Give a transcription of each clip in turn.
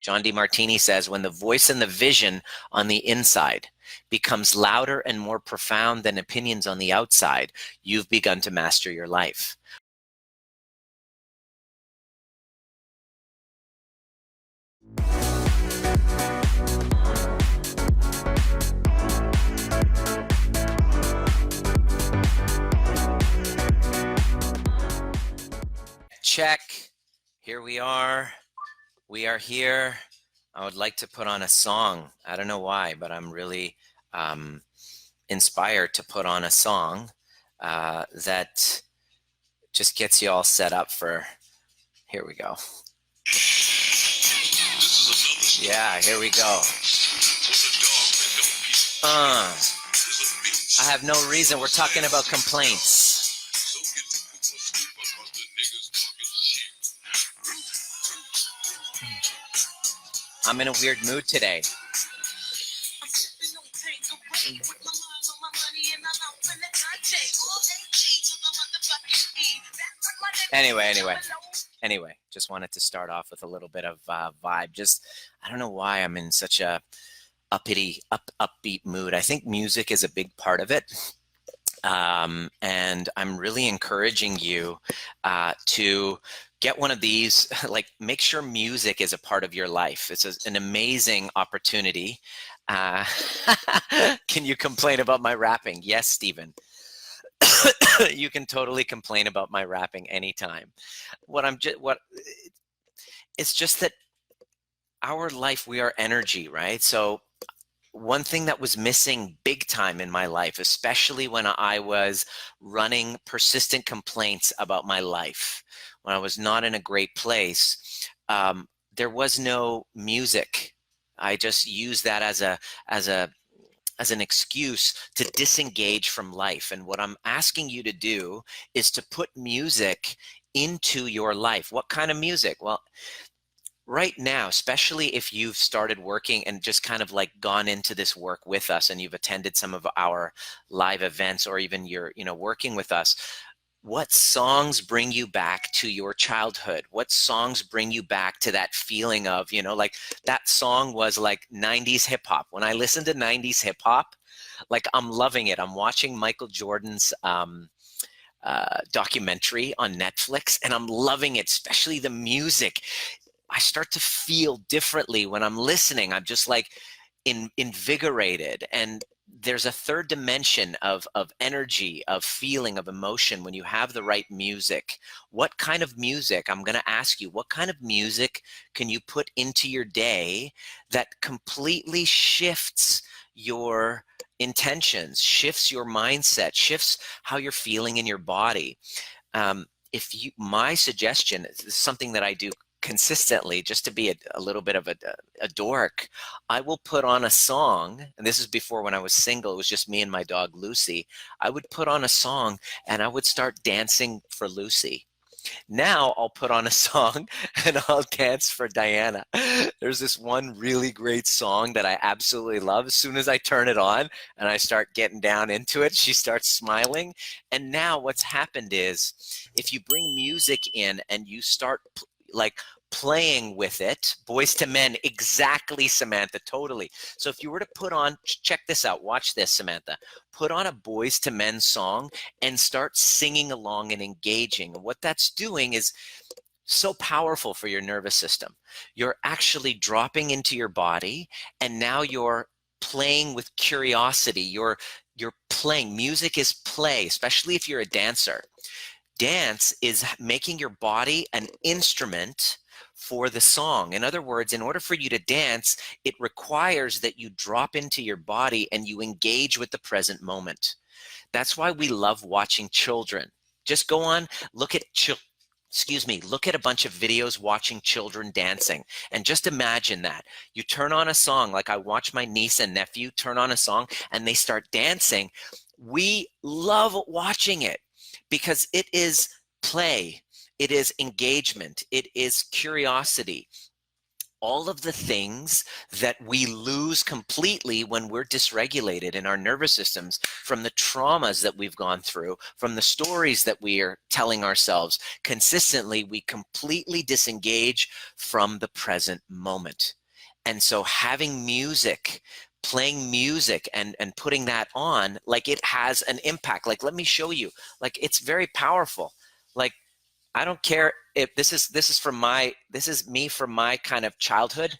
John D. Martini says, when the voice and the vision on the inside becomes louder and more profound than opinions on the outside, you've begun to master your life. Check. Here we are. We are here. I would like to put on a song. I don't know why, but I'm really inspired to put on a song that just gets you all set up for, here we go. Yeah, here we go. I have no reason. We're talking about complaints. I'm in a weird mood today. Anyway, just wanted to start off with a little bit of vibe. Just, I don't know why I'm in such a upbeat mood. I think music is a big part of it. And I'm really encouraging you to get one of these, like make sure music is a part of your life. It's an amazing opportunity. Can you complain about my rapping? Yes, Stephen. You can totally complain about my rapping anytime. It's just that our life, we are energy, right? So one thing that was missing big time in my life, especially when I was running persistent complaints about my life, when I was not in a great place, there was no music. I just used that as an excuse to disengage from life. And what I'm asking you to do is to put music into your life. What kind of music? Well, right now, especially if you've started working and just kind of like gone into this work with us and you've attended some of our live events, or even you're, working with us, what songs bring you back to your childhood? What songs bring you back to that feeling of, like that song was like 90s hip hop. When I listen to 90s hip hop, like I'm loving it. I'm watching Michael Jordan's documentary on Netflix, and I'm loving it, especially the music. I start to feel differently when I'm listening. I'm just like invigorated. And there's a third dimension of energy, of feeling, of emotion when you have the right music. What kind of music? I'm going to ask you, what kind of music can you put into your day that completely shifts your intentions, shifts your mindset, shifts how you're feeling in your body? My suggestion is something that I do consistently, just to be a little bit of a dork. I will put on a song, and this is before, when I was single, it was just me and my dog Lucy. I would put on a song and I would start dancing for Lucy. Now I'll put on a song and I'll dance for Diana. There's this one really great song that I absolutely love. As soon as I turn it on and I start getting down into it, she starts smiling. And now what's happened is, if you bring music in and you start like playing with it, Boys to Men, exactly, Samantha, totally. So if you were to put on, check this out, watch this, Samantha, put on a Boys to Men song and start singing along and engaging. And what that's doing is so powerful for your nervous system. You're actually dropping into your body, and now you're playing with curiosity. You're playing. Music is play, especially if you're a dancer. Dance is making your body an instrument for the song. In other words, in order for you to dance, it requires that you drop into your body and you engage with the present moment. That's why we love watching children. Just go on, look at look at a bunch of videos watching children dancing, and just imagine that. You turn on a song, like I watch my niece and nephew turn on a song and they start dancing. We love watching it, because it is play, it is engagement, it is curiosity. all of the things that we lose completely when we're dysregulated in our nervous systems from the traumas that we've gone through, from the stories that we are telling ourselves consistently. We completely disengage from the present moment. And so having music, playing music and putting that on, like, it has an impact. Like, let me show you, like, it's very powerful. Like, I don't care if this is me from my kind of childhood.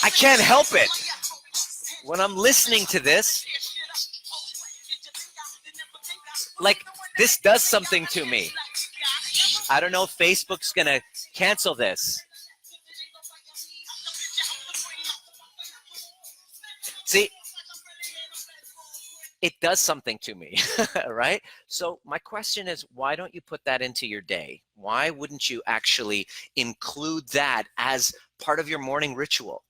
I can't help it. When I'm listening to this, like, this does something to me. I don't know if Facebook's gonna cancel this. See, it does something to me, right? So my question is, why don't you put that into your day? Why wouldn't you actually include that as part of your morning ritual,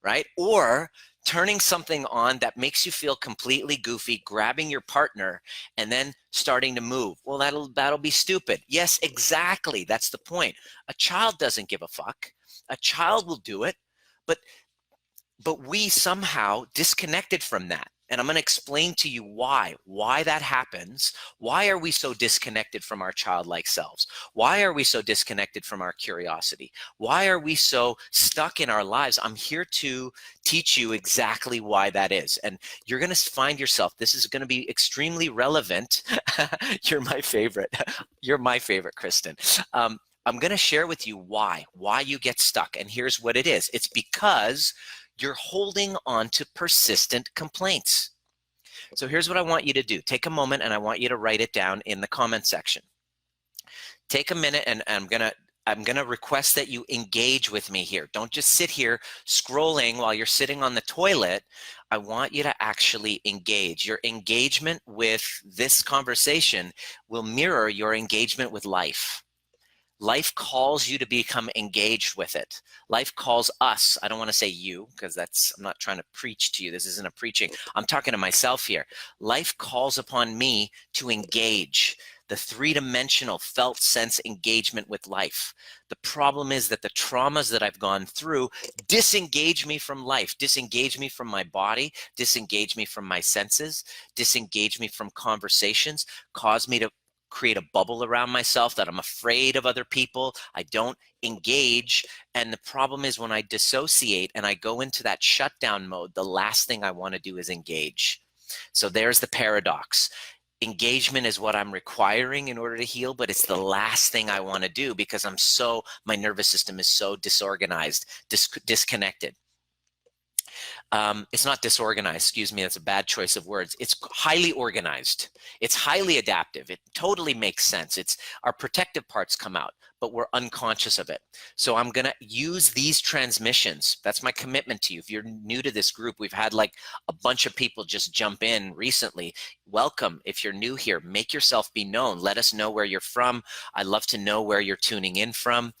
right? Or turning something on that makes you feel completely goofy, grabbing your partner and then starting to move. Well, that'll be stupid. Yes, exactly. That's the point. A child doesn't give a fuck. A child will do it, but we somehow disconnected from that. And I'm going to explain to you why that happens. Why are we so disconnected from our childlike selves? Why are we so disconnected from our curiosity? Why are we so stuck in our lives? I'm here to teach you exactly why that is. And you're going to find yourself, this is going to be extremely relevant. You're my favorite. You're my favorite, Kristen. I'm going to share with you why you get stuck. And here's what it is. It's because you're holding on to persistent complaints. So here's what I want you to do. Take a moment and I want you to write it down in the comment section. Take a minute and I'm gonna request that you engage with me here. Don't just sit here scrolling while you're sitting on the toilet. I want you to actually engage. Your engagement with this conversation will mirror your engagement with life. Life calls you to become engaged with it. Life calls us. I don't want to say you, because I'm not trying to preach to you. This isn't a preaching. I'm talking to myself here. Life calls upon me to engage. The three-dimensional felt sense engagement with life. The problem is that the traumas that I've gone through disengage me from life, disengage me from my body, disengage me from my senses, disengage me from conversations, cause me to create a bubble around myself that I'm afraid of other people. I don't engage. And the problem is when I dissociate and I go into that shutdown mode, the last thing I want to do is engage. So there's the paradox. Engagement is what I'm requiring in order to heal, but it's the last thing I want to do because my nervous system is so disorganized, disconnected. It's not disorganized, excuse me, that's a bad choice of words. It's highly organized. It's highly adaptive. It totally makes sense. Our protective parts come out, but we're unconscious of it. So I'm going to use these transmissions. That's my commitment to you. If you're new to this group, we've had like a bunch of people just jump in recently. Welcome. If you're new here, make yourself be known. Let us know where you're from. I'd love to know where you're tuning in from.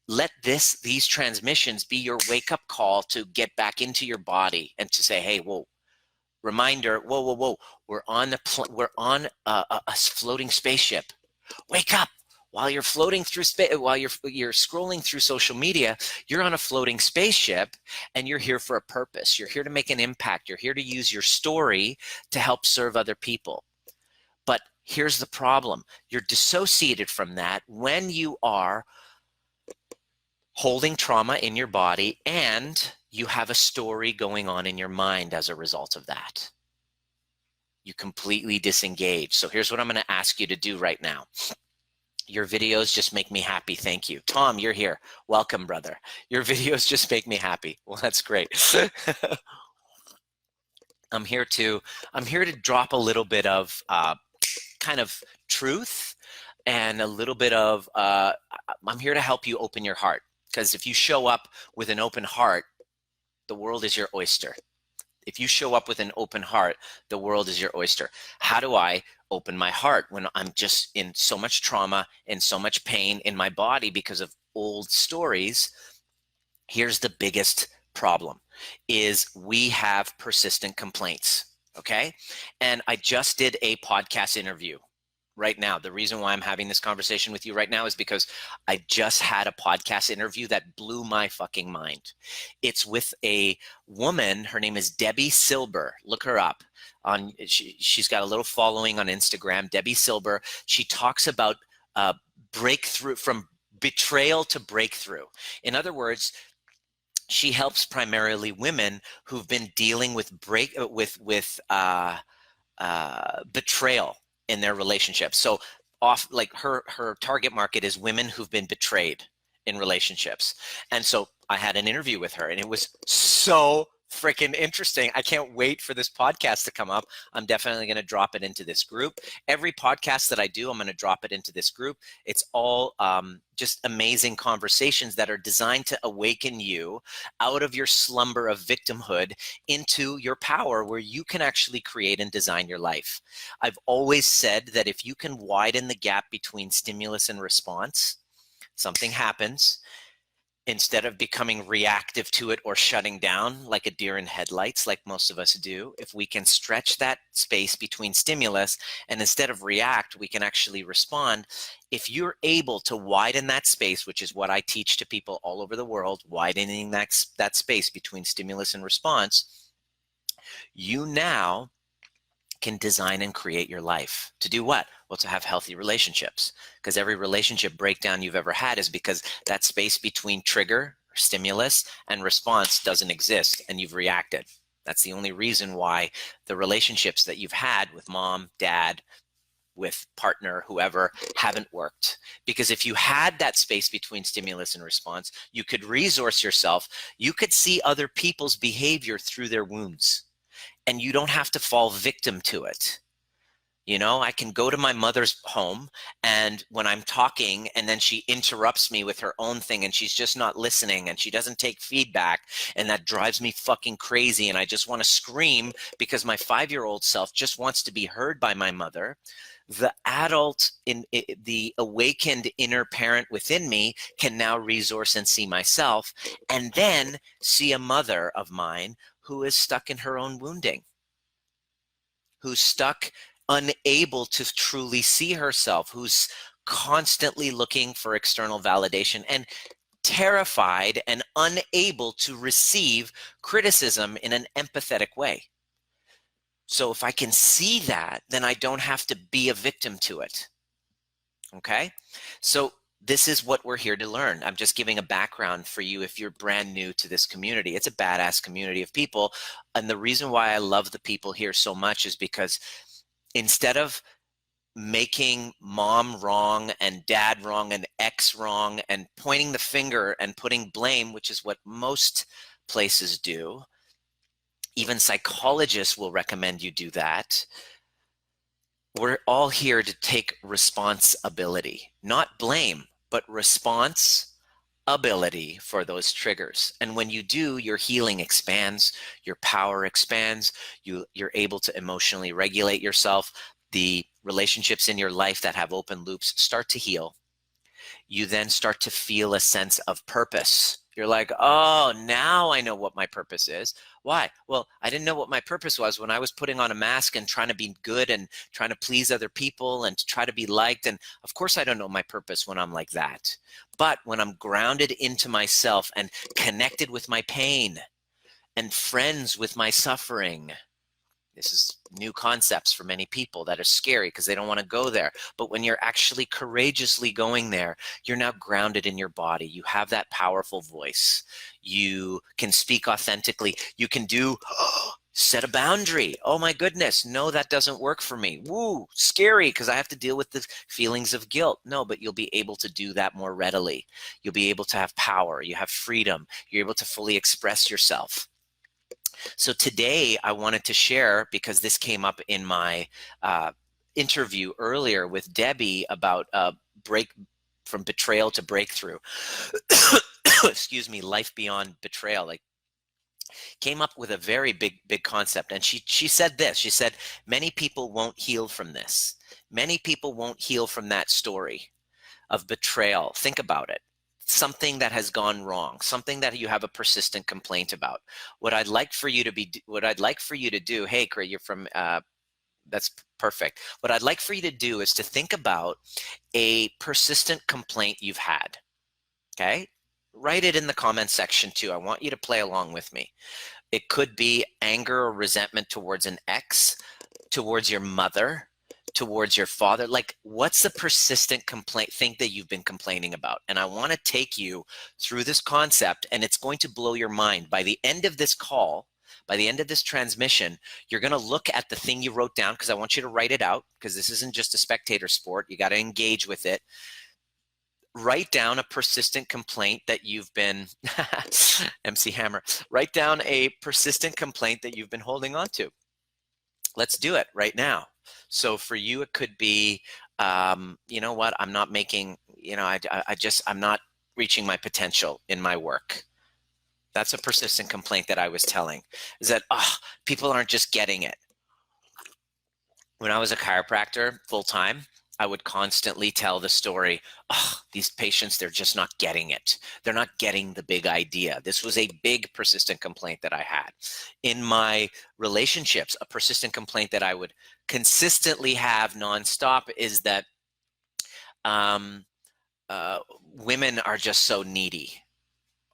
Let these transmissions be your wake-up call to get back into your body and to say, hey, whoa, reminder, whoa, we're on a floating spaceship. Wake up. While you're floating through space, while you're scrolling through social media, you're on a floating spaceship and you're here for a purpose. You're here to make an impact. You're here to use your story to help serve other people. But here's the problem. You're dissociated from that when you are holding trauma in your body and you have a story going on in your mind as a result of that. You completely disengage. So here's what I'm going to ask you to do right now. Your videos just make me happy. Thank you. Tom, you're here. Welcome, brother. Your videos just make me happy. Well, that's great. I'm here to drop a little bit of kind of truth and a little bit of, I'm here to help you open your heart. Because if you show up with an open heart, the world is your oyster. If you show up with an open heart, the world is your oyster. How do I open my heart when I'm just in so much trauma and so much pain in my body because of old stories? Here's the biggest problem is we have persistent complaints, okay? And I just did a podcast interview right now. The reason why I'm having this conversation with you right now is because I just had a podcast interview that blew my fucking mind. It's with a woman. Her name is Debbie Silber. Look her up. She's got a little following on Instagram, Debbie Silber. She talks about breakthrough, from betrayal to breakthrough. In other words, she helps primarily women who've been dealing with betrayal in their relationships. So like her target market is women who've been betrayed in relationships. And so I had an interview with her, and it was so freaking interesting. I can't wait for this podcast to come up. I'm definitely going to drop it into this group. Every podcast that I do, I'm going to drop it into this group. It's all just amazing conversations that are designed to awaken you out of your slumber of victimhood into your power, where you can actually create and design your life. I've always said that if you can widen the gap between stimulus and response, something happens. Instead of becoming reactive to it or shutting down like a deer in headlights, like most of us do, if we can stretch that space between stimulus and instead of react, we can actually respond. If you're able to widen that space, which is what I teach to people all over the world, widening that space between stimulus and response, you now can design and create your life. To do what? Well, to have healthy relationships, because every relationship breakdown you've ever had is because that space between trigger, stimulus, and response doesn't exist, and you've reacted. That's the only reason why the relationships that you've had with mom, dad, with partner, whoever, haven't worked. Because if you had that space between stimulus and response, you could resource yourself. You could see other people's behavior through their wounds, and you don't have to fall victim to it. You know, I can go to my mother's home, and when I'm talking and then she interrupts me with her own thing, and she's just not listening, and she doesn't take feedback, and that drives me fucking crazy, and I just want to scream because my 5-year-old self just wants to be heard by my mother. The adult, the awakened inner parent within me, can now resource and see myself, and then see a mother of mine who is stuck in her own wounding, who's stuck, unable to truly see herself, who's constantly looking for external validation, and terrified and unable to receive criticism in an empathetic way. So if I can see that, then I don't have to be a victim to it. Okay? So this is what we're here to learn. I'm just giving a background for you if you're brand new to this community. It's a badass community of people. And the reason why I love the people here so much is because instead of making mom wrong and dad wrong and ex wrong and pointing the finger and putting blame, which is what most places do, even psychologists will recommend you do that. We're all here to take responsibility, not blame, but responsibility for those triggers. And when you do, your healing expands, your power expands, you're able to emotionally regulate yourself. The relationships in your life that have open loops start to heal. You then start to feel a sense of purpose. You're like, oh, now I know what my purpose is. Why? Well, I didn't know what my purpose was when I was putting on a mask and trying to be good and trying to please other people and to try to be liked. And of course, I don't know my purpose when I'm like that. But when I'm grounded into myself and connected with my pain and friends with my suffering, this is new concepts for many people that are scary because they don't want to go there. But when you're actually courageously going there, you're now grounded in your body. You have that powerful voice. You can speak authentically. You can do, set a boundary. Oh my goodness, no, that doesn't work for me. Woo, scary because I have to deal with the feelings of guilt. No, but you'll be able to do that more readily. You'll be able to have power. You have freedom. You're able to fully express yourself. So today I wanted to share, because this came up in my interview earlier with Debbie about from betrayal to breakthrough. Excuse me, life beyond betrayal. Like, came up with a very big concept. And she said this, she said, many people won't heal from this. Many people won't heal from that story of betrayal. Think about it. Something that has gone wrong, something that you have a persistent complaint about. What I'd like for you to do, hey, Craig, you're from That's perfect. What I'd like for you to do is to think about a persistent complaint you've had. Okay? Write it in the comment section too. I want you to play along with me. It could be anger or resentment towards an ex, towards your mother, towards your father. Like, what's the persistent complaint thing that you've been complaining about? And I want to take you through this concept, and it's going to blow your mind. By the end of this call, by the end of this transmission, you're going to look at the thing you wrote down, because I want you to write it out, because this isn't just a spectator sport. You got to engage with it. Write down a persistent complaint that you've been, MC Hammer, write down a persistent complaint that you've been holding on to. Let's do it right now. So for you, it could be, you know what, I'm not making, I'm not reaching my potential in my work. That's a persistent complaint that I was telling, is that, people aren't just getting it. When I was a chiropractor full-time, I would constantly tell the story, these patients, they're just not getting it. They're not getting the big idea. This was a big persistent complaint that I had. In my relationships, a persistent complaint that I would consistently have nonstop is that women are just so needy.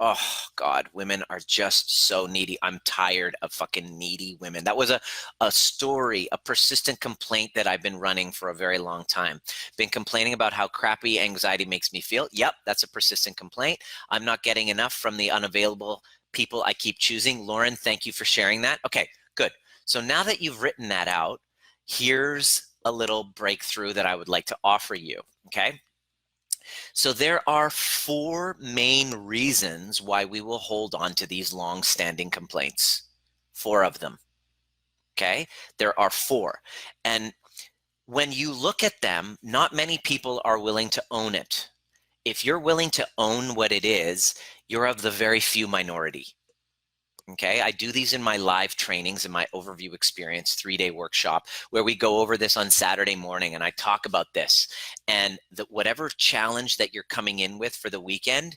Oh God, women are just so needy. I'm tired of fucking needy women. That was a story, a persistent complaint that I've been running for a very long time. Been complaining about how crappy anxiety makes me feel. Yep, that's a persistent complaint. I'm not getting enough from the unavailable people I keep choosing. Lauren, thank you for sharing that. Okay, good. So now that you've written that out, here's a little breakthrough that I would like to offer you, okay? So there are 4 main reasons why we will hold on to these long-standing complaints. 4 of them, okay? There are 4. And when you look at them, not many people are willing to own it. If you're willing to own what it is, you're of the very few minority. Okay, I do these in my live trainings in my overview experience 3-day workshop where we go over this on Saturday morning, and I talk about this. And whatever challenge that you're coming in with for the weekend,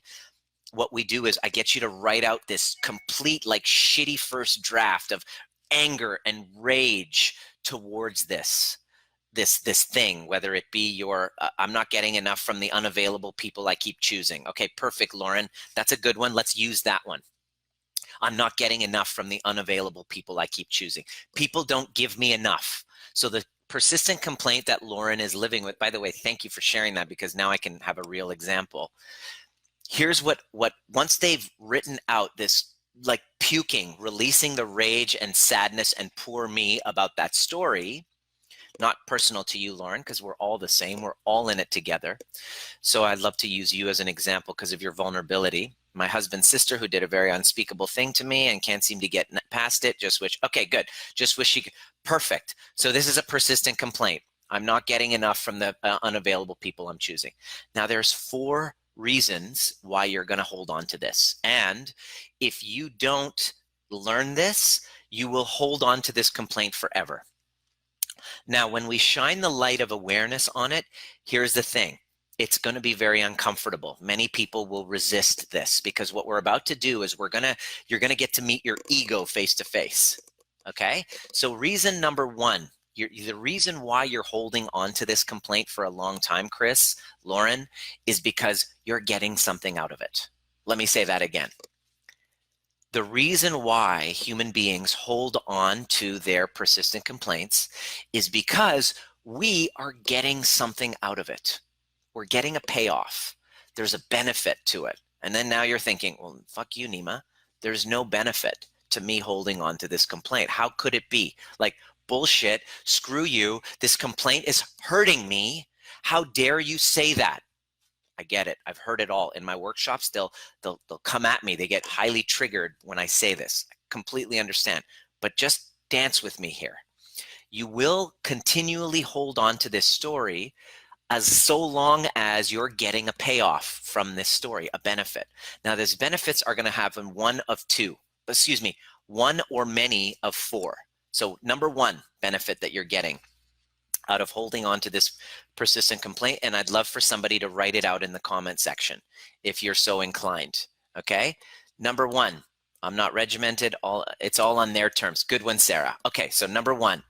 what we do is I get you to write out this complete, like, shitty first draft of anger and rage towards this thing, whether it be your I'm not getting enough from the unavailable people I keep choosing. Okay, perfect, Lauren. That's a good one. Let's use that one. I'm not getting enough from the unavailable people I keep choosing. People don't give me enough. So the persistent complaint that Lauren is living with, by the way, thank you for sharing that, because now I can have a real example. Here's what once they've written out this, like, puking, releasing the rage and sadness and poor me about that story, not personal to you, Lauren, because we're all the same. We're all in it together. So I'd love to use you as an example because of your vulnerability. My husband's sister, who did a very unspeakable thing to me and can't seem to get past it. Just wish, okay, good. Just wish she could. Perfect. So this is a persistent complaint. I'm not getting enough from the unavailable people I'm choosing. Now there's 4 reasons why you're going to hold on to this. And if you don't learn this, you will hold on to this complaint forever. Now, when we shine the light of awareness on it, here's the thing. It's going to be very uncomfortable. Many people will resist this, because what we're about to do is you're going to get to meet your ego face to face. Okay? So reason number 1, the reason why you're holding on to this complaint for a long time, Chris, Lauren, is because you're getting something out of it. Let me say that again. The reason why human beings hold on to their persistent complaints is because we are getting something out of it. We're getting a payoff. There's a benefit to it. And then now you're thinking, well, fuck you, Nima. There's no benefit to me holding on to this complaint. How could it be? Like, bullshit, screw you. This complaint is hurting me. How dare you say that? I get it. I've heard it all. In my workshops, they'll come at me. They get highly triggered when I say this. I completely understand. But just dance with me here. You will continually hold on to this story as so long as you're getting a payoff from this story, a benefit. Now, these benefits are going to happen one or many of 4. So number 1 benefit that you're getting out of holding on to this persistent complaint, and I'd love for somebody to write it out in the comment section if you're so inclined, okay? Number 1, I'm not regimented, it's all on their terms. Good one, Sarah. Okay, so number 1,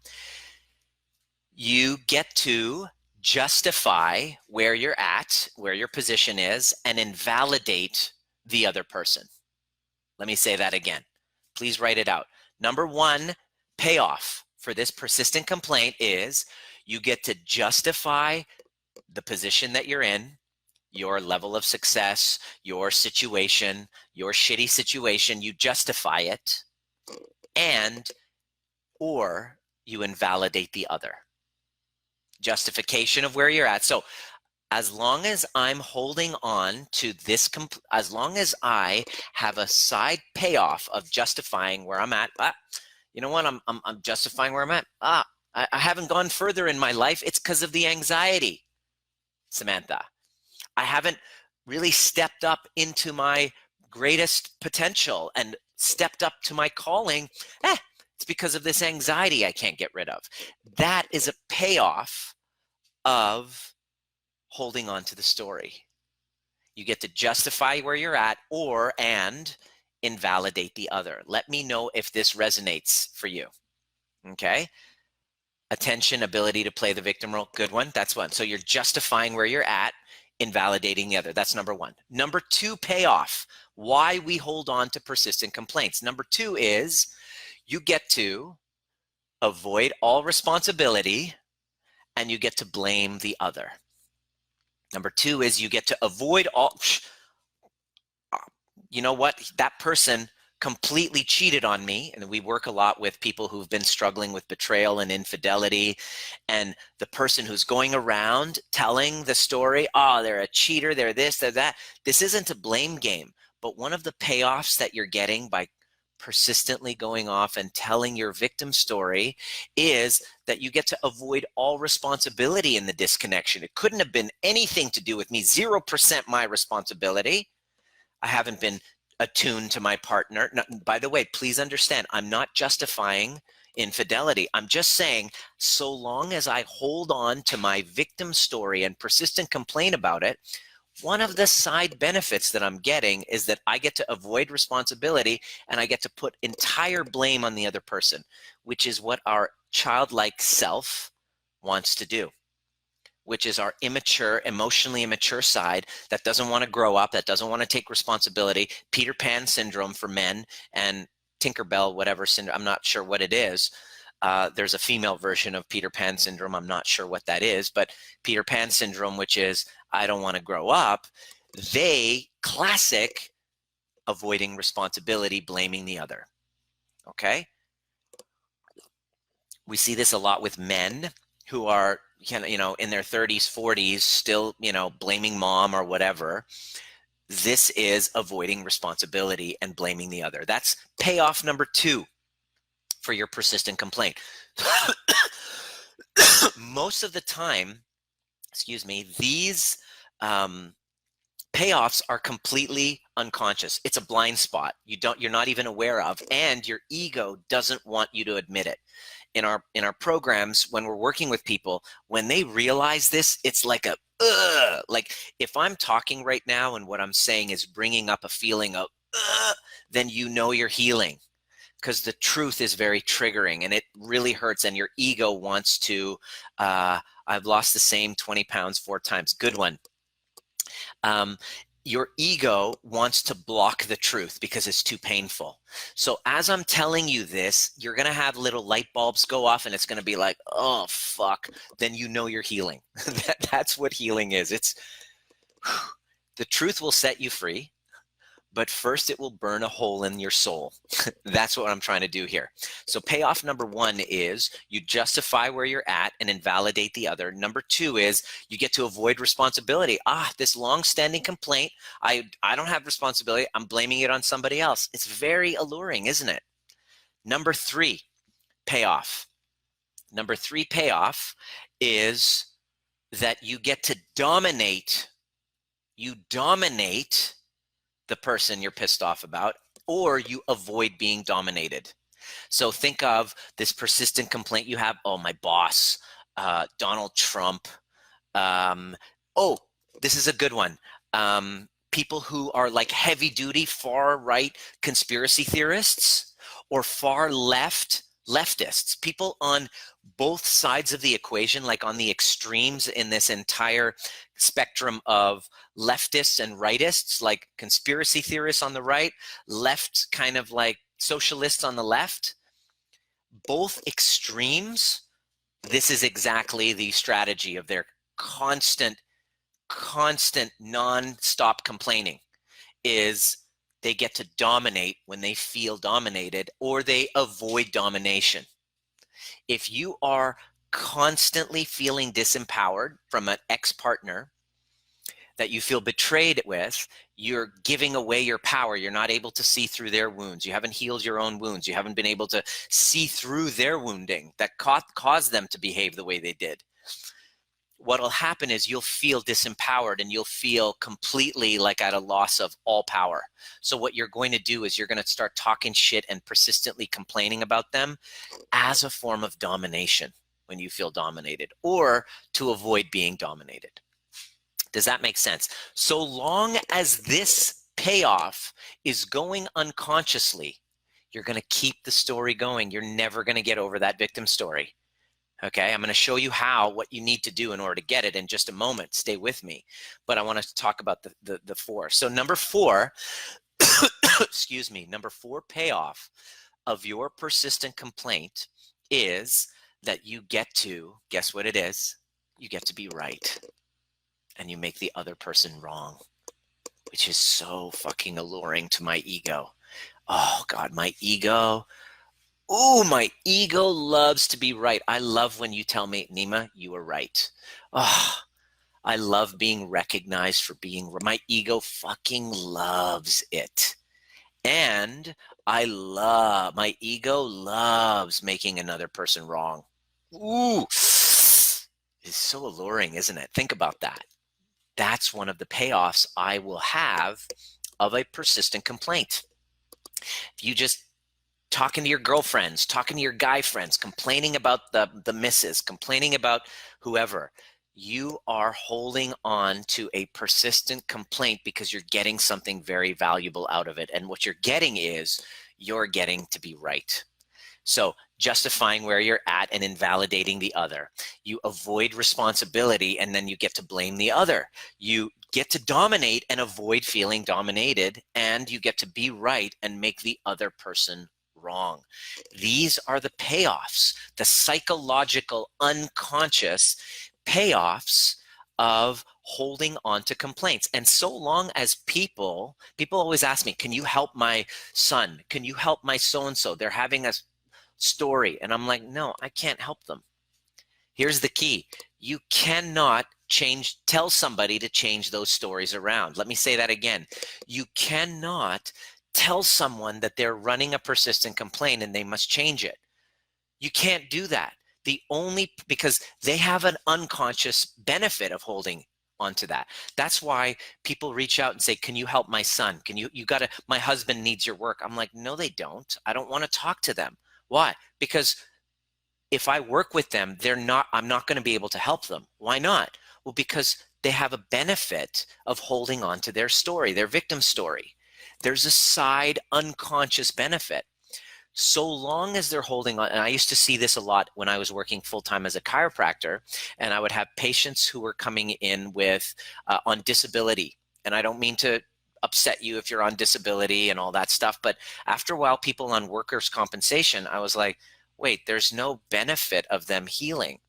You get to justify where you're at, where your position is, and invalidate the other person. Let me say that again. Please write it out. Number one, payoff for this persistent complaint is you get to justify the position that you're in, your level of success, your situation, your shitty situation. You justify it, and or you invalidate the other. Justification of where you're at. So as long as I'm holding on to this, as long as I have a side payoff of justifying where I'm at, you know what, I'm justifying where I'm at. I haven't gone further in my life. It's because of the anxiety, Samantha. I haven't really stepped up into my greatest potential and stepped up to my calling. It's because of this anxiety I can't get rid of. That is a payoff of holding on to the story. You get to justify where you're at and invalidate the other. Let me know if this resonates for you. Okay? Attention, ability to play the victim role. Good one. That's one. So you're justifying where you're at, invalidating the other. That's number one. Number two, payoff. Why we hold on to persistent complaints. Number two is you get to avoid all responsibility and you get to blame the other. Number two is you get to avoid all, you know what, that person completely cheated on me. And we work a lot with people who've been struggling with betrayal and infidelity. And the person who's going around telling the story, oh, they're a cheater, they're this, they're that. This isn't a blame game. But one of the payoffs that you're getting by persistently going off and telling your victim story is that you get to avoid all responsibility in the disconnection. It couldn't have been anything to do with me, 0% my responsibility. I haven't been attuned to my partner. No, by the way, please understand, I'm not justifying infidelity. I'm just saying, so long as I hold on to my victim story and persistent complain about it, one of the side benefits that I'm getting is that I get to avoid responsibility and I get to put entire blame on the other person, which is what our childlike self wants to do, which is our immature, emotionally immature side that doesn't want to grow up, that doesn't want to take responsibility. Peter Pan syndrome for men and Tinkerbell, whatever syndrome, I'm not sure what it is. There's a female version of Peter Pan syndrome. I'm not sure what that is, but Peter Pan syndrome, which is I don't want to grow up, classic avoiding responsibility, blaming the other. Okay? We see this a lot with men who are, you know, in their 30s, 40s, still, you know, blaming mom or whatever. This is avoiding responsibility and blaming the other. That's payoff number two for your persistent complaint. Most of the time, excuse me, these payoffs are completely unconscious. It's a blind spot. You're not even aware of, and your ego doesn't want you to admit it. In our programs, when we're working with people, when they realize this, it's like a like if I'm talking right now and what I'm saying is bringing up a feeling of then you know you're healing, because the truth is very triggering and it really hurts, and your ego wants to I've lost the same 20 pounds 4 times. Good one. Your ego wants to block the truth because it's too painful. So as I'm telling you this, you're going to have little light bulbs go off and it's going to be like, oh, fuck. Then you know you're healing. That's what healing is. It's the truth will set you free, but first it will burn a hole in your soul. That's what I'm trying to do here. So payoff number one is you justify where you're at and invalidate the other. Number two is you get to avoid responsibility. This long-standing complaint, I don't have responsibility. I'm blaming it on somebody else. It's very alluring, isn't it? Number three, payoff. Number three payoff is that you get to dominate. You dominate the person you're pissed off about, or you avoid being dominated. So think of this persistent complaint you have. Oh, my boss, Donald Trump. This is a good one. People who are like heavy duty, far right conspiracy theorists or far left leftists, people on both sides of the equation, like on the extremes in this entire spectrum of leftists and rightists, like conspiracy theorists on the right, left kind of like socialists on the left, both extremes, this is exactly the strategy of their constant non-stop complaining, is they get to dominate when they feel dominated, or they avoid domination. If you are constantly feeling disempowered from an ex-partner that you feel betrayed with, you're giving away your power. You're not able to see through their wounds. You haven't healed your own wounds. You haven't been able to see through their wounding that caused them to behave the way they did. What'll happen is you'll feel disempowered, and you'll feel completely like at a loss of all power. So what you're going to do is you're going to start talking shit and persistently complaining about them as a form of domination when you feel dominated, or to avoid being dominated. Does that make sense? So long as this payoff is going unconsciously, you're going to keep the story going. You're never going to get over that victim story. Okay, I'm going to show you what you need to do in order to get it in just a moment. Stay with me. But I want to talk about the four. So number four, excuse me, number four payoff of your persistent complaint is that you get to, guess what it is? You get to be right. And you make the other person wrong, which is so fucking alluring to my ego. Oh God, my ego. Ooh, my ego loves to be right. I love when you tell me, Nima, you were right. Oh, I love being recognized for being right. My ego fucking loves it. And my ego loves making another person wrong. Ooh, it's so alluring, isn't it? Think about that. That's one of the payoffs I will have of a persistent complaint. If you just talking to your girlfriends, talking to your guy friends, complaining about the misses, complaining about whoever, you are holding on to a persistent complaint because you're getting something very valuable out of it. And what you're getting is you're getting to be right. So justifying where you're at and invalidating the other. You avoid responsibility, and then you get to blame the other. You get to dominate and avoid feeling dominated, and you get to be right and make the other person wrong. These are the payoffs, the psychological, unconscious payoffs of holding on to complaints. And so long as people always ask me, can you help my son? Can you help my so-and-so? They're having a story. And I'm like, no, I can't help them. Here's the key. You cannot tell somebody to change those stories around. Let me say that again. You cannot tell someone that they're running a persistent complaint and they must change it. You can't do that. Because they have an unconscious benefit of holding onto that. That's why people reach out and say, can you help my son? My husband needs your work. I'm like, no, they don't. I don't want to talk to them. Why? Because if I work with them, I'm not going to be able to help them. Why not? Well, because they have a benefit of holding on to their story, their victim story. There's a side unconscious benefit. So long as they're holding on, and I used to see this a lot when I was working full-time as a chiropractor, and I would have patients who were coming in with on disability. And I don't mean to upset you if you're on disability and all that stuff, but after a while, people on workers' compensation, I was like, wait, there's no benefit of them healing.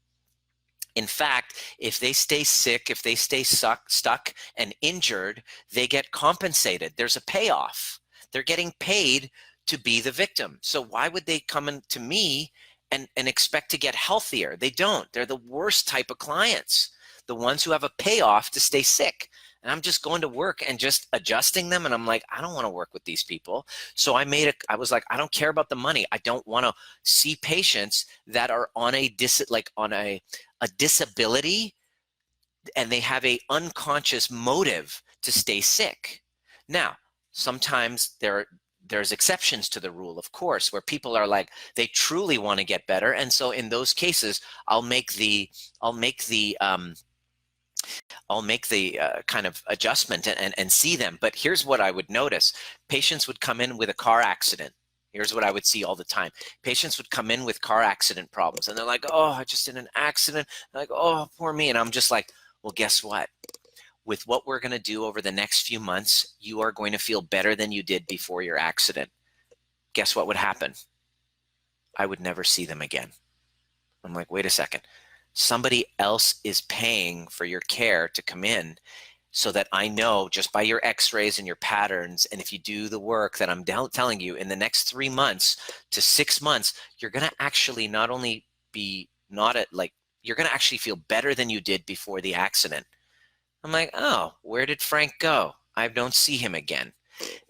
In fact, if they stay sick, if they stay stuck and injured, they get compensated. There's a payoff. They're getting paid to be the victim. So why would they come in to me and expect to get healthier? They don't. They're the worst type of clients, the ones who have a payoff to stay sick. And I'm just going to work and just adjusting them. And I'm like, I don't want to work with these people. So I was like, I don't care about the money. I don't want to see patients that are on a disability and they have a unconscious motive to stay sick. Now, sometimes there's exceptions to the rule, of course, where people are like, they truly want to get better. And so in those cases, I'll make the kind of adjustment and see them. But here's what I would notice. Patients would come in with a car accident. Here's what I would see all the time. Patients would come in with car accident problems and they're like, oh, I just did an accident. They're like, oh, poor me. And I'm just like, well, guess what? With what we're going to do over the next few months, you are going to feel better than you did before your accident. Guess what would happen? I would never see them again. I'm like, wait a second. Somebody else is paying for your care to come in so that I know just by your x-rays and your patterns, and if you do the work that I'm telling you, in the next 3 months to 6 months, you're going to actually not only be you're going to actually feel better than you did before the accident. I'm like, oh, where did Frank go? I don't see him again.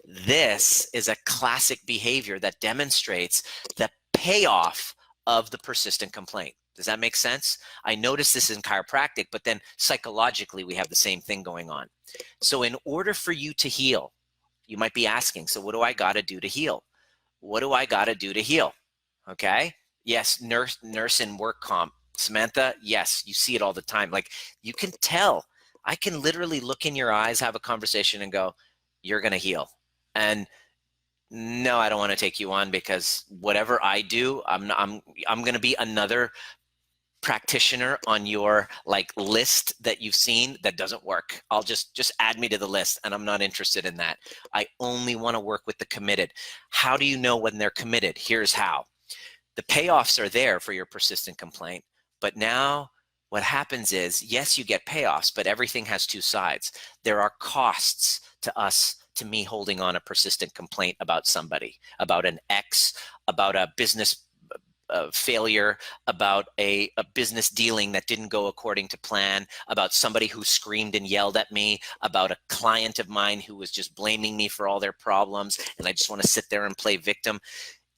This is a classic behavior that demonstrates the payoff of the persistent complaint. Does that make sense? I notice this in chiropractic, but then psychologically, we have the same thing going on. So in order for you to heal, you might be asking, so what do I got to do to heal? What do I got to do to heal? Okay. Yes. Nurse in work comp. Samantha. Yes. You see it all the time. Like, you can tell. I can literally look in your eyes, have a conversation and go, you're going to heal. And no, I don't want to take you on because whatever I do, I'm going to be another practitioner on your list that you've seen that doesn't work. I'll just add me to the list, and I'm not interested in that. I only want to work with the committed. How do you know when they're committed? Here's how. The payoffs are there for your persistent complaint, but now what happens is, yes, you get payoffs, but everything has two sides. There are costs to me holding on a persistent complaint about somebody, about an ex, about a business failure, about a business dealing that didn't go according to plan, about somebody who screamed and yelled at me, about a client of mine who was just blaming me for all their problems, and I just want to sit there and play victim.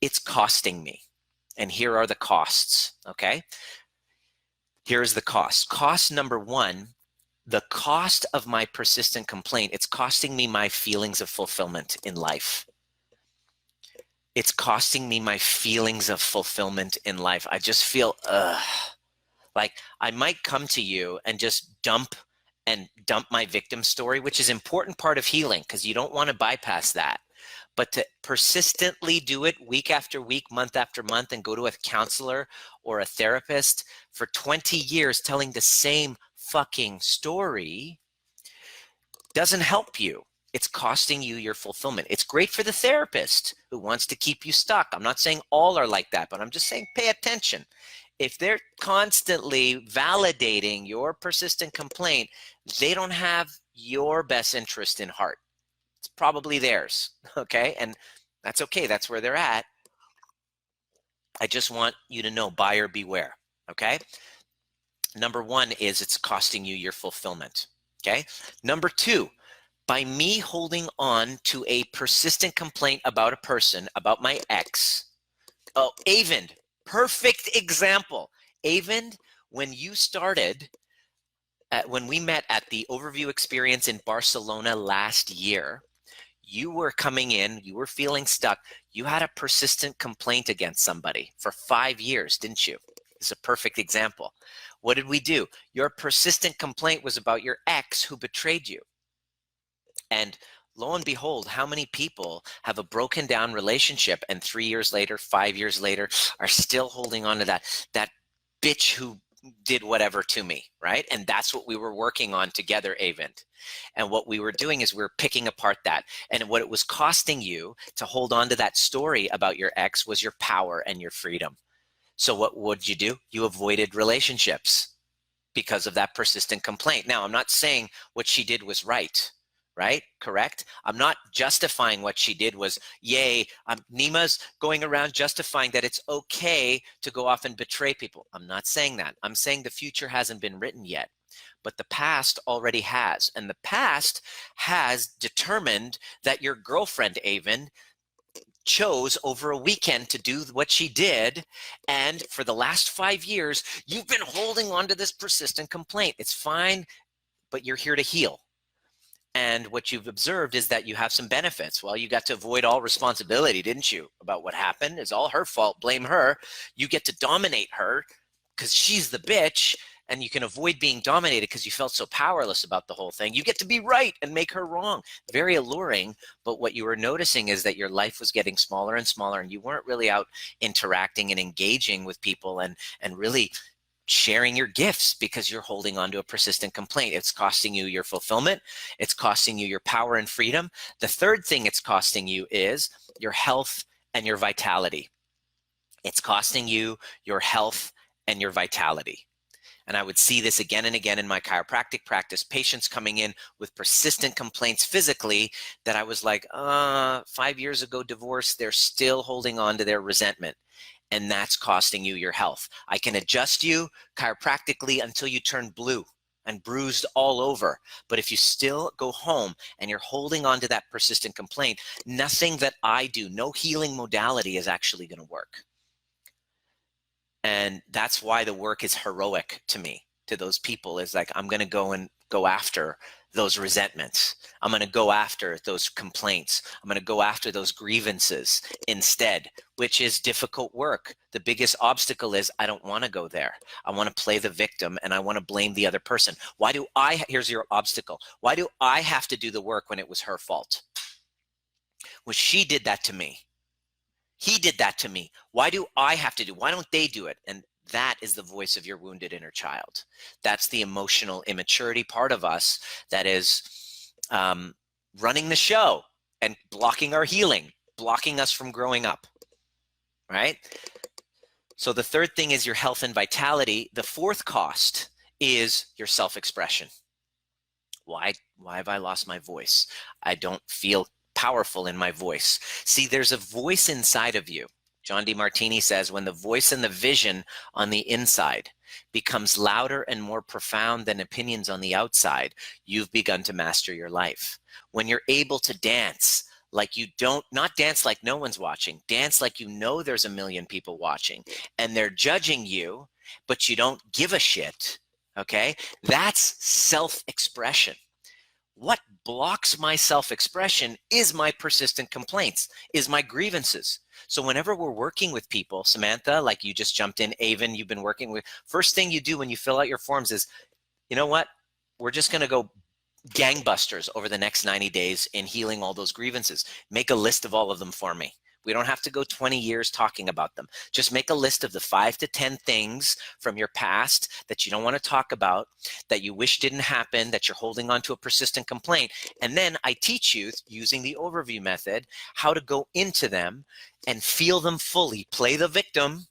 It's costing me. And here are the costs, okay? Here's the cost. Cost number one, the cost of my persistent complaint, it's costing me my feelings of fulfillment in life. It's costing me my feelings of fulfillment in life. I just feel, like I might come to you and just dump my victim story, which is an important part of healing because you don't want to bypass that. But to persistently do it week after week, month after month, and go to a counselor or a therapist for 20 years telling the same fucking story doesn't help you. It's costing you your fulfillment. It's great for the therapist who wants to keep you stuck. I'm not saying all are like that, but I'm just saying pay attention. If they're constantly validating your persistent complaint, they don't have your best interest in heart. It's probably theirs, okay? And that's okay. That's where they're at. I just want you to know, buyer beware, okay? Number one is it's costing you your fulfillment, okay? Number two, by me holding on to a persistent complaint about a person, about my ex. Oh, Avind, perfect example. Avind, when you started, when we met at the overview experience in Barcelona last year, you were coming in, you were feeling stuck. You had a persistent complaint against somebody for 5 years, didn't you? It's a perfect example. What did we do? Your persistent complaint was about your ex who betrayed you. And lo and behold, how many people have a broken down relationship and 3 years later, 5 years later, are still holding on to that bitch who did whatever to me, right? And that's what we were working on together, Avind. And what we were doing is we were picking apart that. And what it was costing you to hold on to that story about your ex was your power and your freedom. So what would you do? You avoided relationships because of that persistent complaint. Now, I'm not saying what she did was right. Right? Correct? I'm not justifying what she did was, yay, Nima's going around justifying that it's okay to go off and betray people. I'm not saying that. I'm saying the future hasn't been written yet, but the past already has. And the past has determined that your girlfriend, Avind, chose over a weekend to do what she did. And for the last 5 years, you've been holding on to this persistent complaint. It's fine, but you're here to heal. And what you've observed is that you have some benefits. Well, you got to avoid all responsibility, didn't you? About what happened. It's all her fault. Blame her. You get to dominate her because she's the bitch. and you can avoid being dominated because you felt so powerless about the whole thing. You get to be right and make her wrong. Very alluring. But what you were noticing is that your life was getting smaller and smaller, and you weren't really out interacting and engaging with people and really sharing your gifts because you're holding on to a persistent complaint. It's costing you your fulfillment. It's costing you your power and freedom. The third thing it's costing you is your health and your vitality. It's costing you your health and your vitality. And I would see this again and again in my chiropractic practice, patients coming in with persistent complaints physically that I was like, 5 years ago, divorce, they're still holding on to their resentment. And that's costing you your health. I can adjust you chiropractically until you turn blue and bruised all over. But if you still go home and you're holding on to that persistent complaint, nothing that I do, no healing modality is actually going to work. And that's why the work is heroic to me, to those people. Is like, I'm going to go after those resentments. I'm going to go after those complaints. I'm going to go after those grievances instead, which is difficult work. The biggest obstacle is I don't want to go there. I want to play the victim and I want to blame the other person. Here's your obstacle. Why do I have to do the work when it was her fault? Well, she did that to me. He did that to me. Why do I have to do? Why don't they do it? And that is the voice of your wounded inner child. That's the emotional immaturity part of us that is running the show and blocking our healing, blocking us from growing up, right? So the third thing is your health and vitality. The fourth cost is your self-expression. Why have I lost my voice? I don't feel powerful in my voice. See, there's a voice inside of you. John DeMartini says, when the voice and the vision on the inside becomes louder and more profound than opinions on the outside, you've begun to master your life. When you're able to dance like you don't, not dance like no one's watching, dance like you know there's a million people watching and they're judging you, but you don't give a shit, okay? That's self-expression. What blocks my self-expression is my persistent complaints, is my grievances. So whenever we're working with people, Samantha, like you just jumped in, Avon, you've been working with, first thing you do when you fill out your forms is, you know what? We're just going to go gangbusters over the next 90 days in healing all those grievances. Make a list of all of them for me. We don't have to go 20 years talking about them. Just make a list of the 5 to 10 things from your past that you don't want to talk about, that you wish didn't happen, that you're holding on to a persistent complaint. And then I teach you, using the overview method, how to go into them and feel them fully. Play the victim,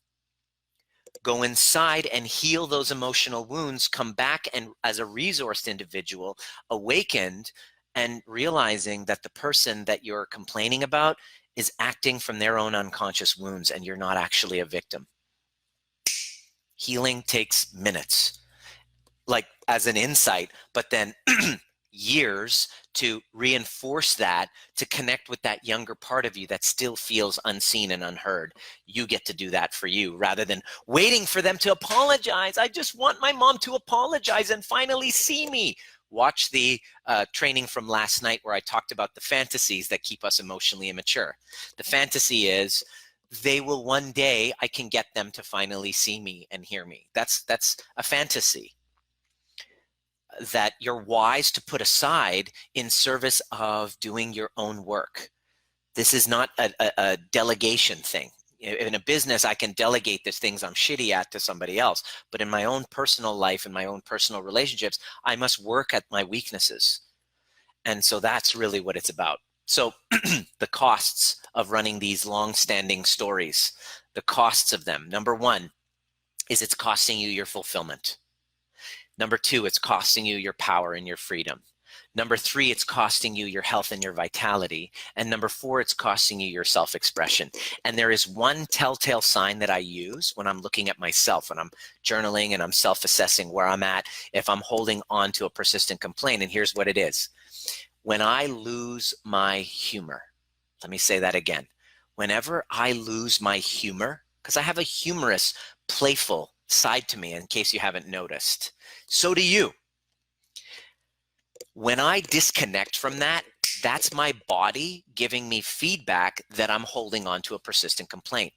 go inside and heal those emotional wounds, come back and as a resourced individual, awakened and realizing that the person that you're complaining about is acting from their own unconscious wounds and you're not actually a victim. Healing takes minutes, like as an insight, but then years to reinforce that, to connect with that younger part of you that still feels unseen and unheard. You get to do that for you rather than waiting for them to apologize. I just want my mom to apologize and finally see me. Watch the training from last night where I talked about the fantasies that keep us emotionally immature. The fantasy is they will one day, I can get them to finally see me and hear me. That's a fantasy that you're wise to put aside in service of doing your own work. This is not a delegation thing. In a business, I can delegate the things I'm shitty at to somebody else. But in my own personal life and my own personal relationships, I must work at my weaknesses. And so that's really what it's about. So the costs of running these long-standing stories, the costs of them. Number one is it's costing you your fulfillment. Number two, it's costing you your power and your freedom. Number three, it's costing you your health and your vitality. And number four, it's costing you your self-expression. And there is one telltale sign that I use when I'm looking at myself, when I'm journaling and I'm self-assessing where I'm at, if I'm holding on to a persistent complaint. And here's what it is. When I lose my humor, let me say that again. Whenever I lose my humor, because I have a humorous, playful side to me, in case you haven't noticed. So do you. When I disconnect from that, that's my body giving me feedback that I'm holding on to a persistent complaint.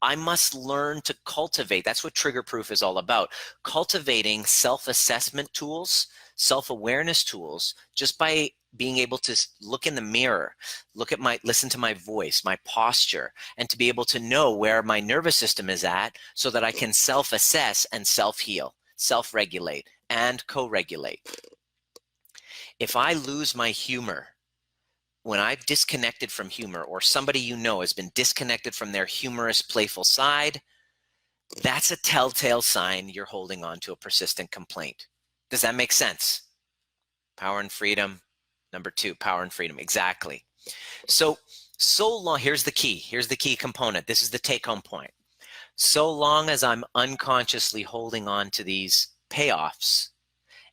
I must learn to cultivate. That's what TriggerProof is all about. Cultivating self-assessment tools, self-awareness tools, just by being able to look in the mirror, listen to my voice, my posture, and to be able to know where my nervous system is at so that I can self-assess and self-heal, self-regulate, and co-regulate. If I lose my humor, when I've disconnected from humor, or somebody you know has been disconnected from their humorous, playful side, that's a telltale sign you're holding on to a persistent complaint. Does that make sense? Power and freedom. Number 2, power and freedom. Exactly. So long, here's the key component. This is the take-home point. So long as I'm unconsciously holding on to these payoffs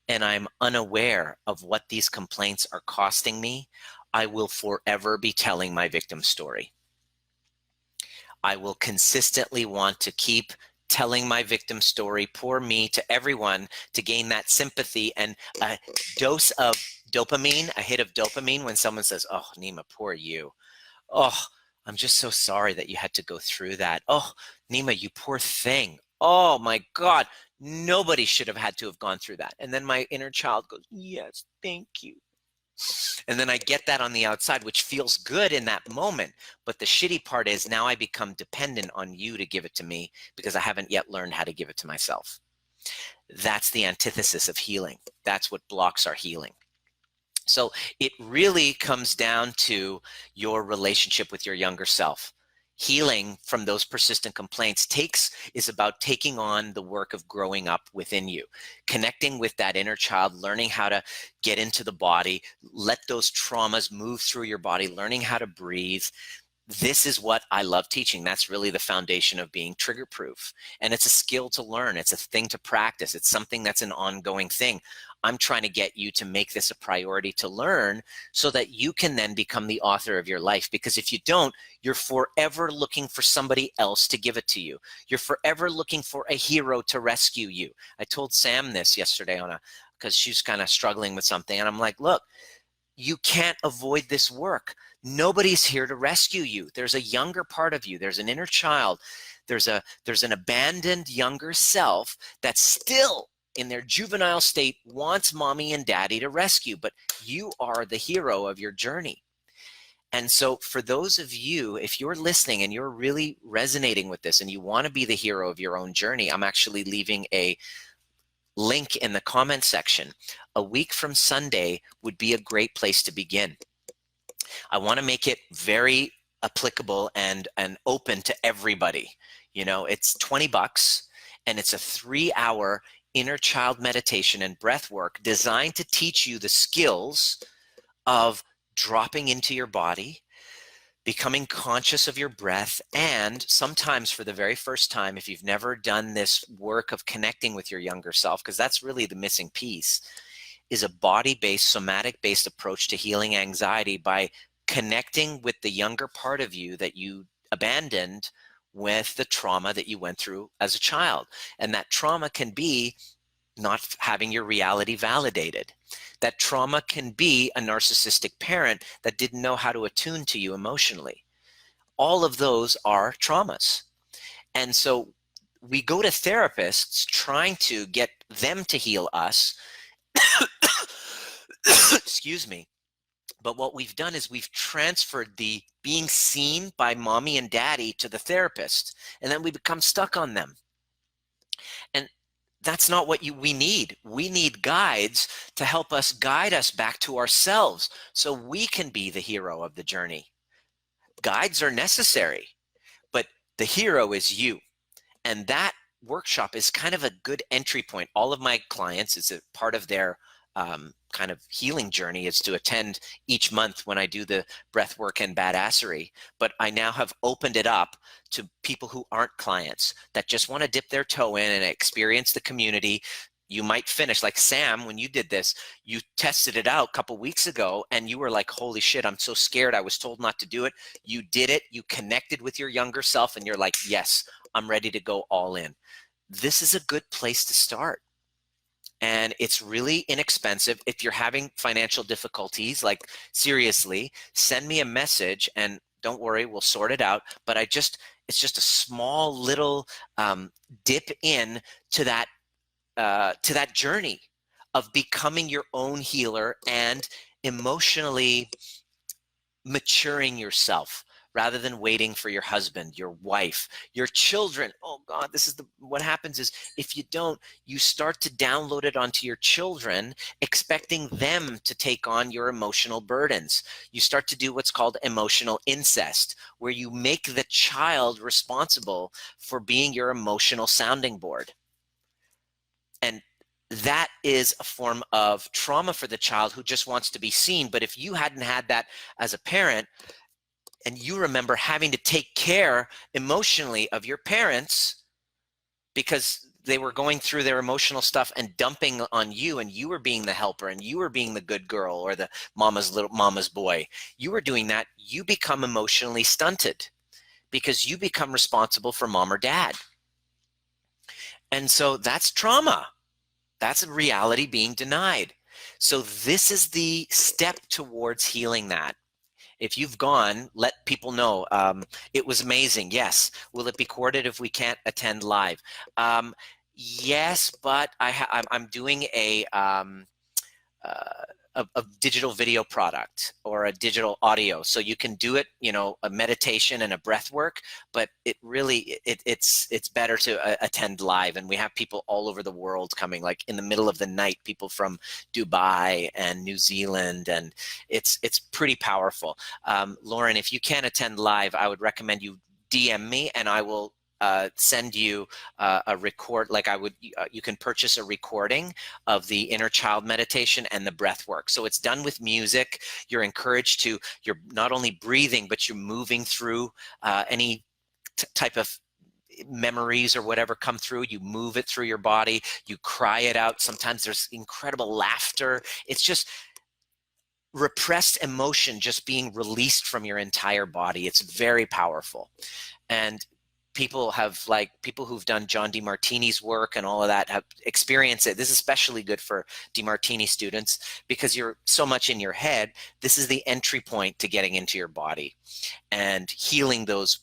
and I'm unaware of what these complaints are costing me, I will forever be telling my victim story. I will consistently want to keep telling my victim story, poor me, to everyone, to gain that sympathy and a dose of dopamine, a hit of dopamine when someone says, oh, Nima, poor you. Oh, I'm just so sorry that you had to go through that. Oh, Nima, you poor thing. Oh my God, nobody should have had to have gone through that. And then my inner child goes, yes, thank you. And then I get that on the outside, which feels good in that moment. But the shitty part is now I become dependent on you to give it to me because I haven't yet learned how to give it to myself. That's the antithesis of healing. That's what blocks our healing. So it really comes down to your relationship with your younger self. Healing from those persistent complaints is about taking on the work of growing up within you, connecting with that inner child, learning how to get into the body, let those traumas move through your body, learning how to breathe. This is what I love teaching. That's really the foundation of being trigger proof. And it's a skill to learn. It's a thing to practice. It's something that's an ongoing thing. I'm trying to get you to make this a priority to learn so that you can then become the author of your life. Because if you don't, you're forever looking for somebody else to give it to you. You're forever looking for a hero to rescue you. I told Sam this yesterday because she's kind of struggling with something. And I'm like, look, you can't avoid this work. Nobody's here to rescue you. There's a younger part of you. There's an inner child. There's an abandoned younger self that's still in their juvenile state wants mommy and daddy to rescue, but you are the hero of your journey. And so for those of you, if you're listening and you're really resonating with this and you want to be the hero of your own journey, I'm actually leaving a link in the comment section. A week from Sunday would be a great place to begin. I want to make it very applicable and open to everybody. You know, it's $20 and it's a 3-hour inner child meditation and breath work designed to teach you the skills of dropping into your body, becoming conscious of your breath, and sometimes for the very first time, if you've never done this work of connecting with your younger self, because that's really the missing piece, is a body-based, somatic-based approach to healing anxiety by connecting with the younger part of you that you abandoned with the trauma that you went through as a child. And that trauma can be not having your reality validated. That trauma can be a narcissistic parent that didn't know how to attune to you emotionally. All of those are traumas. And so we go to therapists trying to get them to heal us. Excuse me. But what we've done is we've transferred the being seen by mommy and daddy to the therapist, and then we become stuck on them. And that's not what we need. We need guides to help us guide us back to ourselves so we can be the hero of the journey. Guides are necessary, but the hero is you. And that workshop is kind of a good entry point. All of my clients, it's a part of their kind of healing journey, is to attend each month when I do the breathwork and badassery. But I now have opened it up to people who aren't clients that just want to dip their toe in and experience the community. You might finish like Sam, when you did this, you tested it out a couple weeks ago and you were like, holy shit, I'm so scared. I was told not to do it. You did it. You connected with your younger self and you're like, yes, I'm ready to go all in. This is a good place to start. And it's really inexpensive. If you're having financial difficulties, like seriously, send me a message and don't worry, we'll sort it out. But It's just a small little dip in to that journey of becoming your own healer and emotionally maturing yourself rather than waiting for your husband, your wife, your children. Oh God, what happens is if you don't, you start to download it onto your children, expecting them to take on your emotional burdens. You start to do what's called emotional incest, where you make the child responsible for being your emotional sounding board. And that is a form of trauma for the child who just wants to be seen. But if you hadn't had that as a parent, and you remember having to take care emotionally of your parents because they were going through their emotional stuff and dumping on you, and you were being the helper and you were being the good girl or the mama's boy, you were doing that, you become emotionally stunted because you become responsible for mom or dad. And so that's trauma. That's a reality being denied. So this is the step towards healing that. If you've gone, let people know. It was amazing. Yes. Will it be recorded if we can't attend live? Yes, but I'm doing a digital video product or a digital audio, so you can do it, a meditation and a breath work, but it really it's better to attend live. And we have people all over the world coming, like in the middle of the night, people from Dubai and New Zealand, and it's pretty powerful. Lauren, if you can't attend live, I would recommend you DM me and I will send you a record. Like you can purchase a recording of the inner child meditation and the breath work. So it's done with music. You're encouraged to, you're not only breathing, but you're moving through any type of memories or whatever come through. You move it through your body, you cry it out. Sometimes there's incredible laughter. It's just repressed emotion just being released from your entire body. It's very powerful. And people who've done John DeMartini's work and all of that have experienced it. This is especially good for DeMartini students because you're so much in your head. This is the entry point to getting into your body and healing those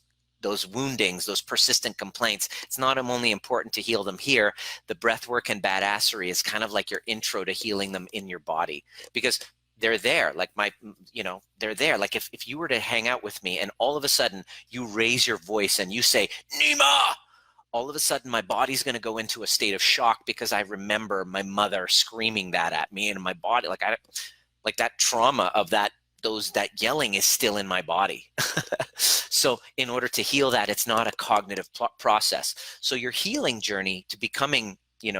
woundings, those persistent complaints. It's not only important to heal them here. The breathwork and badassery is kind of like your intro to healing them in your body, because they're there. Like they're there. Like if you were to hang out with me and all of a sudden you raise your voice and you say, Nima, all of a sudden my body's going to go into a state of shock because I remember my mother screaming that at me, and my body, like that trauma of that yelling is still in my body. So in order to heal that, it's not a cognitive process. So your healing journey to becoming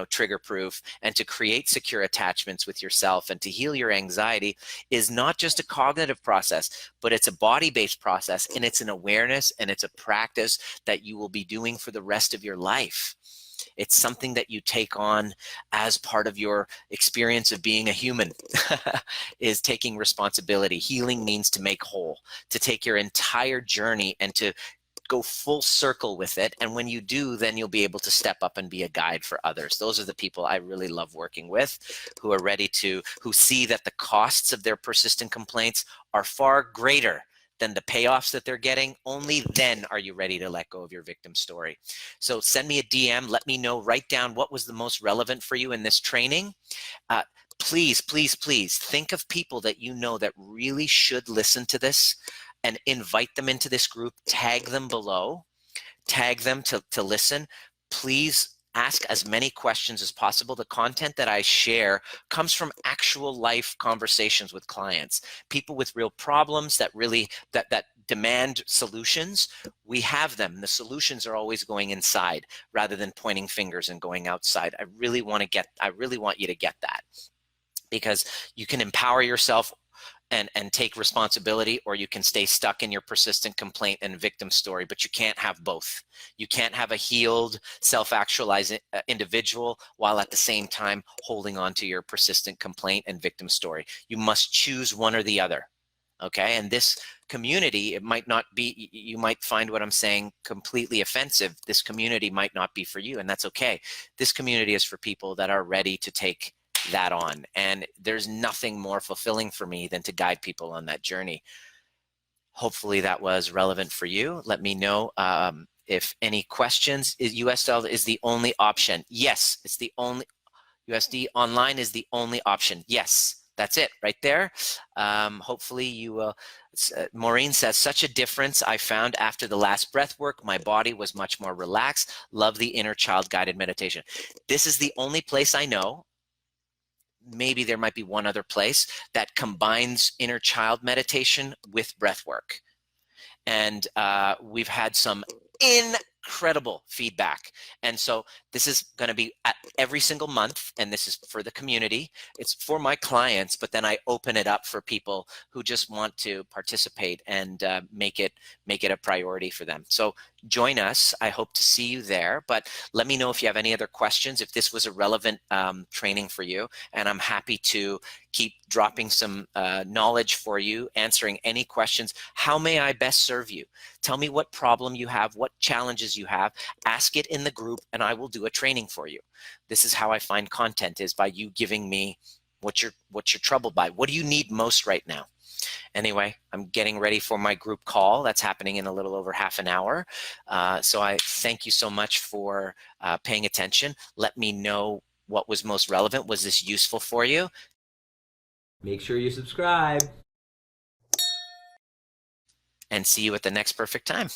trigger proof and to create secure attachments with yourself and to heal your anxiety is not just a cognitive process, but it's a body-based process, and it's an awareness and it's a practice that you will be doing for the rest of your life. It's something that you take on as part of your experience of being a human, is taking responsibility. Healing means to make whole, to take your entire journey and to go full circle with it. And when you do, then you'll be able to step up and be a guide for others. Those are the people I really love working with, who are ready to, who see that the costs of their persistent complaints are far greater than the payoffs that they're getting. Only then are you ready to let go of your victim story. So send me a DM, let me know, write down what was the most relevant for you in this training. Please, please, please think of people that you know that really should listen to this, and invite them into this group. Tag them below, tag them to listen. Please ask as many questions as possible. The content that I share comes from actual life conversations with clients, people with real problems that really that demand solutions. We have them. The solutions are always going inside rather than pointing fingers and going outside. I really want you to get that, because you can empower yourself and take responsibility, or you can stay stuck in your persistent complaint and victim story, but you can't have both. You can't have a healed, self-actualized individual while at the same time holding on to your persistent complaint and victim story. You must choose one or the other. Okay, and this community, it might not be, you might find what I'm saying completely offensive. This community might not be for you, and that's okay. This community is for people that are ready to take that on, and there's nothing more fulfilling for me than to guide people on that journey. Hopefully that was relevant for you. Let me know if any questions, USL is the only option. Yes, it's the only, USD online is the only option. Yes, that's it right there. Hopefully you will. Maureen says, such a difference I found after the last breath work. My body was much more relaxed. Love the inner child guided meditation. This is the only place I know, maybe there might be one other place, that combines inner child meditation with breath work. And we've had some incredible feedback. And so this is going to be at every single month, and this is for the community. It's for my clients, but then I open it up for people who just want to participate and make it a priority for them. So join us. I hope to see you there, but let me know if you have any other questions, if this was a relevant training for you, and I'm happy to keep dropping some knowledge for you, answering any questions. How may I best serve you? Tell me what problem you have, what challenges you have. Ask it in the group, and I will do a training for you. This is how I find content, is by you giving me what you're troubled by. What do you need most right now? Anyway, I'm getting ready for my group call. That's happening in a little over half an hour. So I thank you so much for paying attention. Let me know what was most relevant. Was this useful for you? Make sure you subscribe. And see you at the next perfect time.